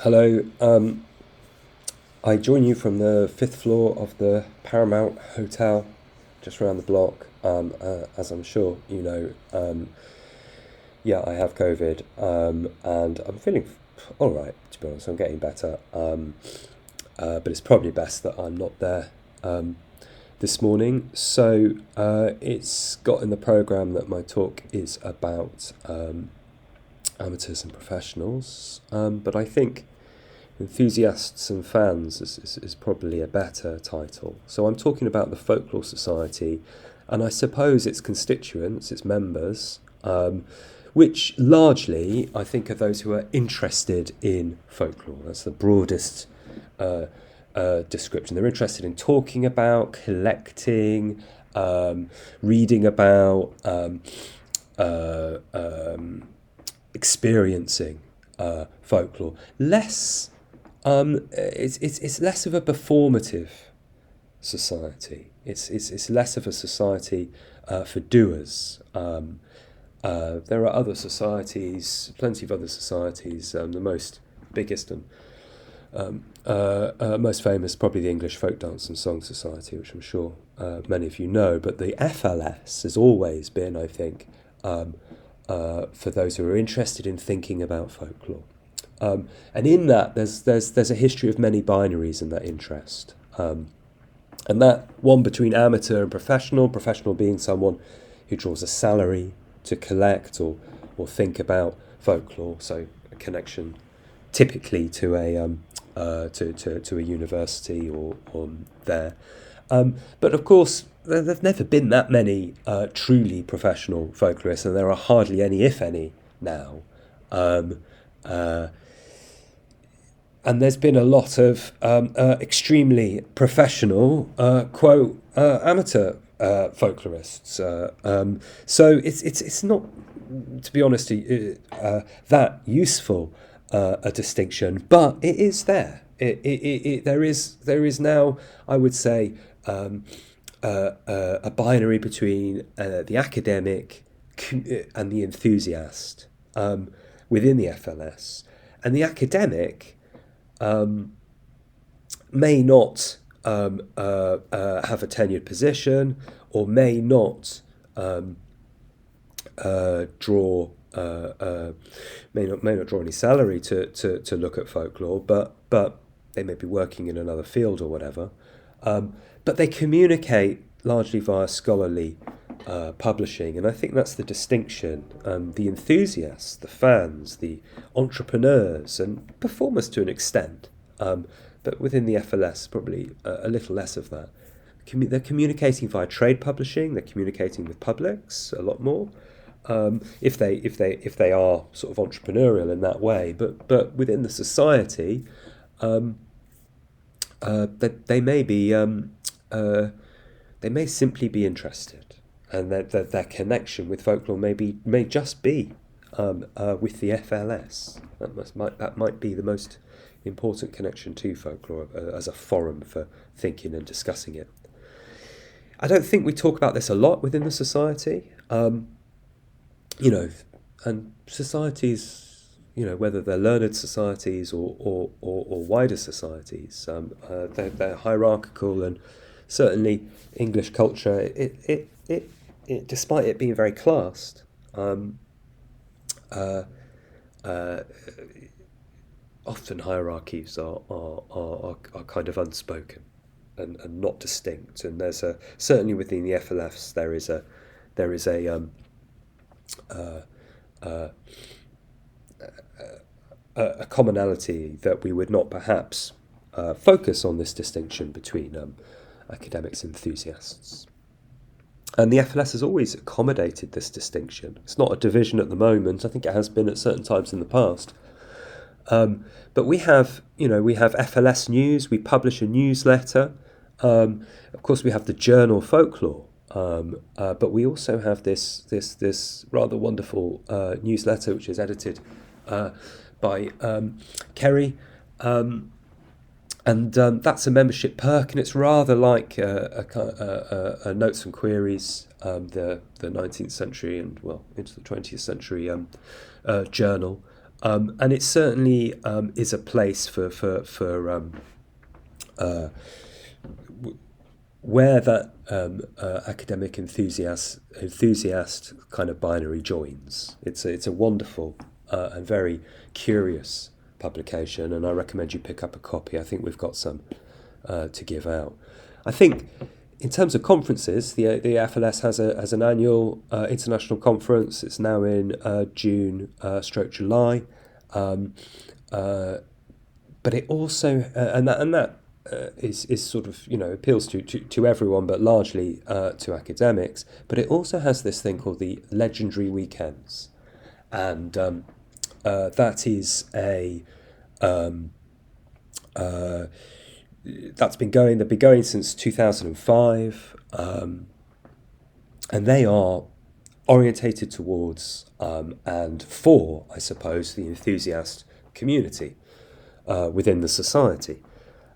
Hello, I join you from the fifth floor of the Paramount Hotel just around the block. As I'm sure you know, yeah, I have COVID, and I'm feeling all right, to be honest. I'm getting better, but it's probably best that I'm not there this morning. So it's got in the programme that my talk is about amateurs and professionals, but I think enthusiasts and fans is probably a better title. So I'm talking about the Folklore Society, and I suppose its constituents, its members, which largely I think are those who are interested in folklore. That's the broadest description. They're interested in talking about, collecting, reading about, experiencing folklore. It's less of a performative society. It's less of a society for doers. There are other societies, plenty of other societies. The most biggest and most famous, probably the English Folk Dance and Song Society, which I'm sure many of you know. But the FLS has always been, I think, for those who are interested in thinking about folklore. And in that, there's a history of many binaries in that interest. And that one between amateur and professional being someone who draws a salary to collect or think about folklore, so a connection typically to a university or there. But of course, there've never been that many truly professional folklorists, and there are hardly any, if any, now. And there's been a lot of extremely professional, quote, amateur folklorists. So it's not, to be honest, that useful a distinction, but it is there. There is now, I would say, a binary between the academic and the enthusiast within the FLS, and the academic may not have a tenured position, or may not draw may not draw any salary to look at folklore, but they may be working in another field or whatever. But they communicate largely via scholarly publishing, and I think that's the distinction. The enthusiasts, the fans, the entrepreneurs, and performers to an extent, but within the FLS, probably a little less of that. They're communicating via trade publishing. They're communicating with publics a lot more, if they are sort of entrepreneurial in that way. But within the society, they may be they may simply be interested, and that their connection with folklore may just be with the FLS. That might be the most important connection to folklore as a forum for thinking and discussing it. I don't think we talk about this a lot within the society, and societies, whether they're learned societies or wider societies, they're hierarchical, and certainly English culture, it despite it being very classed, often hierarchies are kind of unspoken and not distinct. And there's certainly within the FLFs there is a commonality that we would not perhaps focus on this distinction between academics and enthusiasts. And the FLS has always accommodated this distinction. It's not a division at the moment. I think it has been at certain times in the past. But we have FLS News. We publish a newsletter. Of course, we have the journal Folklore. But we also have this rather wonderful newsletter, which is edited by Kerry. And that's a membership perk, and it's rather like a Notes and Queries, the 19th century and, well, into the 20th century journal. And it certainly is a place for where that academic enthusiast kind of binary joins. It's a wonderful and very curious publication, and I recommend you pick up a copy. I think we've got some to give out. I think in terms of conferences, the FLS has an annual international conference. It's now in June stroke July, but it also and that is sort of, appeals to everyone, but largely to academics. But it also has this thing called the Legendary Weekends, and that is a that's been going. They've been going since 2005, and they are orientated towards and for, I suppose, the enthusiast community within the society.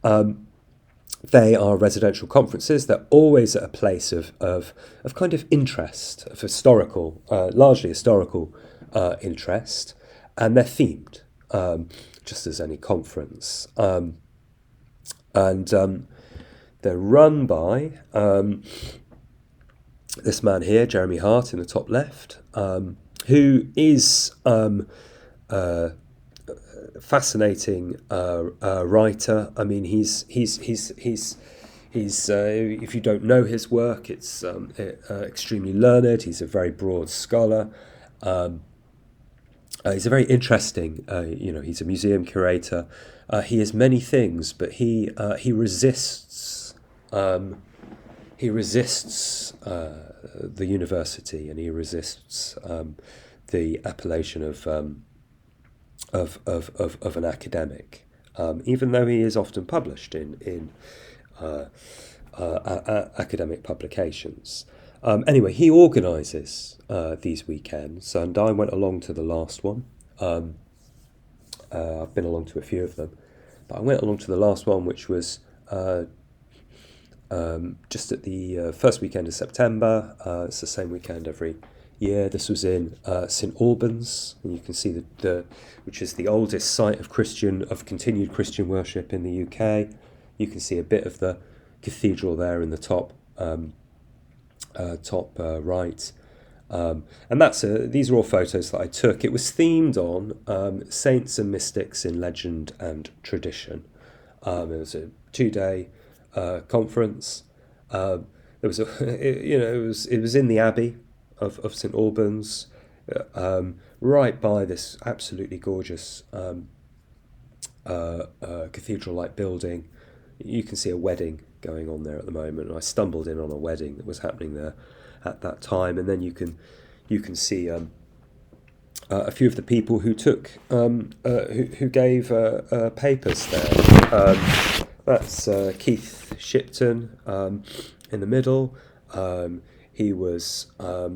They are residential conferences. They're always at a place of kind of interest, of historical, largely historical interest, and they're themed, just as any conference. And they're run by this man here, Jeremy Hart, in the top left, who is fascinating writer. I mean, he's if you don't know his work, it's extremely learned. He's a very broad scholar. He's a very interesting. He's a museum curator. He is many things, but he resists. He resists the university, and he resists the appellation of an academic, even though he is often published in academic publications. Anyway, he organises these weekends, and I went along to the last one. I've been along to a few of them, but I went along to the last one, which was just at the first weekend of September. It's the same weekend every year. This was in St Albans, and you can see which is the oldest site of continued Christian worship in the UK. You can see a bit of the cathedral there in the top right. And these are all photos that I took. It was themed on saints and mystics in legend and tradition. It was a 2-day conference. There was it was in the Abbey of St Albans, right by this absolutely gorgeous cathedral-like building. You can see a wedding going on there at the moment. I stumbled in on a wedding that was happening there at that time, and then you can see a few of the people who took who gave papers there. That's Keith Shipton in the middle. He's a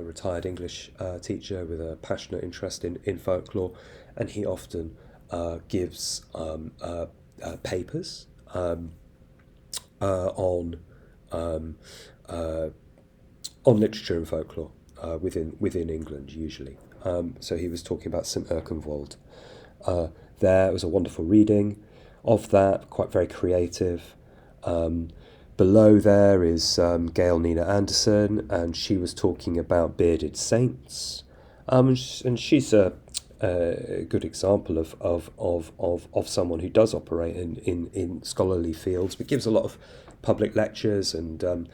retired English teacher with a passionate interest in folklore, and he often gives papers on literature and folklore within England usually. So he was talking about St Erkenwald. There was a wonderful reading of that, quite very creative. Below there is Gail Nina Anderson, and she was talking about bearded saints. And she's a good example of someone who does operate in scholarly fields, but gives a lot of public lectures and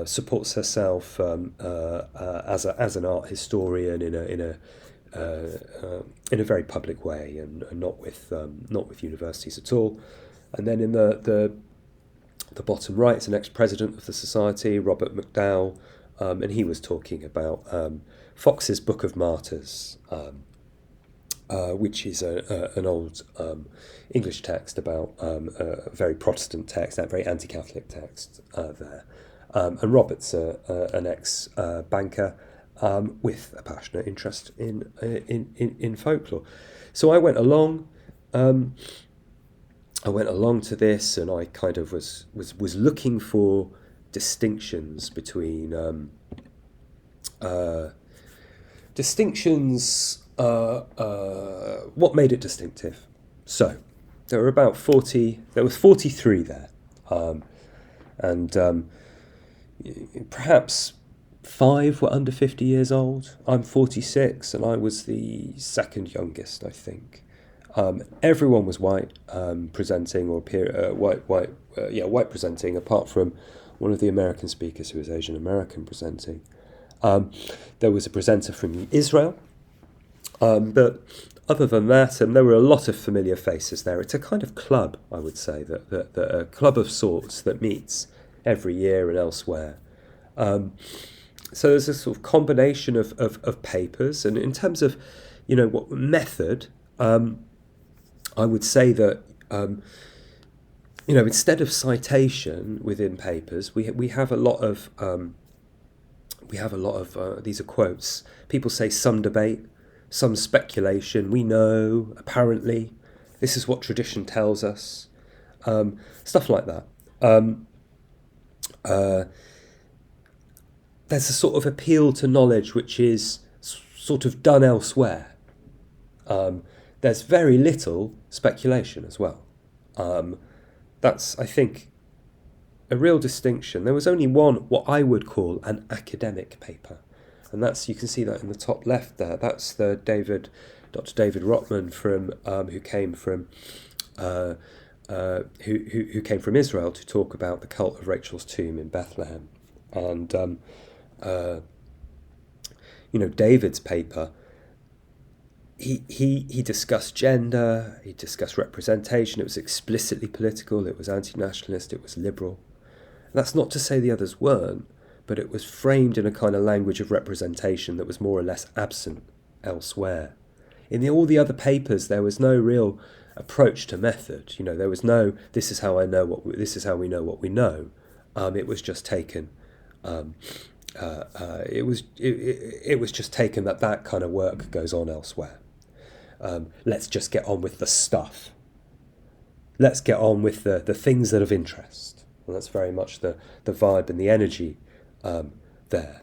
supports herself as an art historian in a very public way, and not with universities at all. And then in the bottom right is an ex-president of the society, Robert McDowell, and he was talking about Fox's Book of Martyrs, which is an old English text about a very Protestant text, a very anti-Catholic text there. And Robert's an ex-banker with a passionate interest in folklore. So I went along. To this, and I kind of was looking for distinctions between distinctions. What made it distinctive? So there were about 40. There was 43 there, and perhaps 5 were under 50 years old. I'm 46, and I was the second youngest, I think. Everyone was white, presenting, or white presenting, apart from one of the American speakers who was Asian American presenting. There was a presenter from Israel, but other than that, and there were a lot of familiar faces there. It's a kind of club, I would say, that a club of sorts that meets every year and elsewhere. So there's a sort of combination of papers, and in terms of, what method, I would say that, instead of citation within papers, we have a lot of these are quotes. People say some debate, some speculation. We know, apparently, this is what tradition tells us, stuff like that. There's a sort of appeal to knowledge which is sort of done elsewhere. There's very little speculation as well. That's, I think, a real distinction. There was only one, what I would call an academic paper, and you can see that in the top left there. That's Dr. David Rotman who came from Israel to talk about the cult of Rachel's tomb in Bethlehem, and David's paper. He discussed gender, he discussed representation. It was explicitly political, it was anti-nationalist, it was liberal. That's not to say the others weren't, but it was framed in a kind of language of representation that was more or less absent elsewhere. In all the other papers, there was no real approach to method. There was no, this is how we know what we know. It was just taken. It was just taken that kind of work goes on elsewhere. Let's just get on with the stuff. Let's get on with the things that of interest. And that's very much the vibe and the energy there.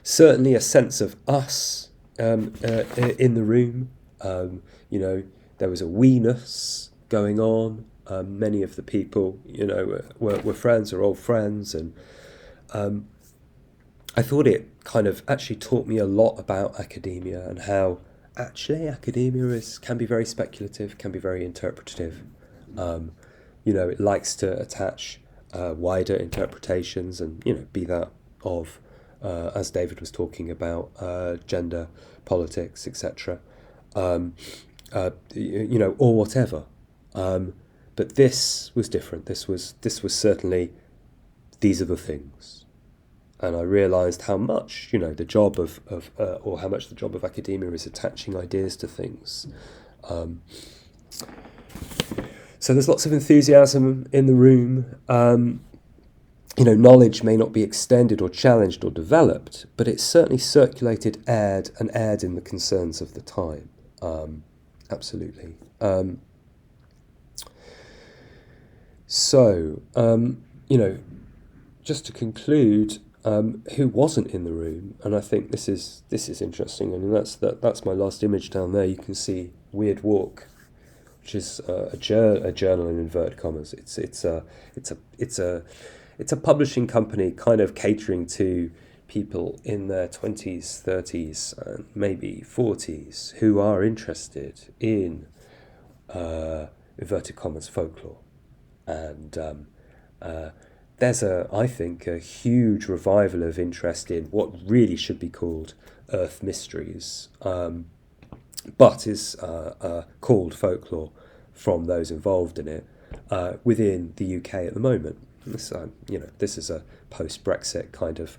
Certainly a sense of us in the room. There was a we-ness going on. Many of the people, were friends or old friends, and I thought it kind of actually taught me a lot about academia and how actually academia can be very speculative, can be very interpretative. It likes to attach wider interpretations and, be that of, as David was talking about, gender, politics, etc., or whatever. But this was different. This was certainly, these are the things. And I realised how much, the job of how much the job of academia is attaching ideas to things. So there's lots of enthusiasm in the room. Knowledge may not be extended or challenged or developed, but it's certainly circulated, aired in the concerns of the time. Absolutely. So, just to conclude, who wasn't in the room, and I think this is interesting. I mean, that's my last image down there. You can see Weird Walk, which is a journal in inverted commas. It's a publishing company kind of catering to people in their 20s, 30s, and maybe 40s who are interested in inverted commas folklore, and there's I think a huge revival of interest in what really should be called Earth Mysteries, but is called folklore from those involved in it within the UK at the moment. This is a post-Brexit kind of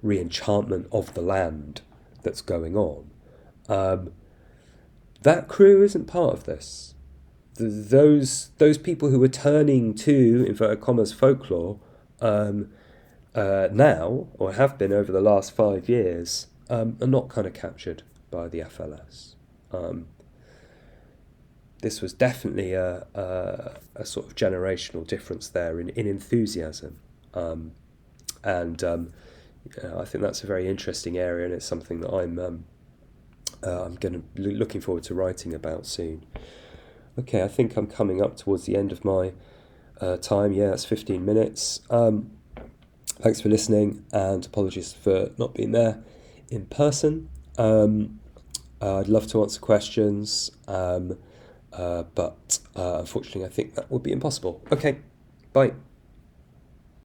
re-enchantment of the land that's going on. That crew isn't part of this. Those people who are turning to inverted commas folklore now, or have been over the last 5 years, are not kind of captured by the FLS. This was definitely a sort of generational difference there in enthusiasm, and Yeah, I think that's a very interesting area, and it's something that I'm going to looking forward to writing about soon. Okay, I think I'm coming up towards the end of my time. Yeah, it's 15 minutes. Thanks for listening, and apologies for not being there in person. I'd love to answer questions, but unfortunately, I think that would be impossible. Okay, bye.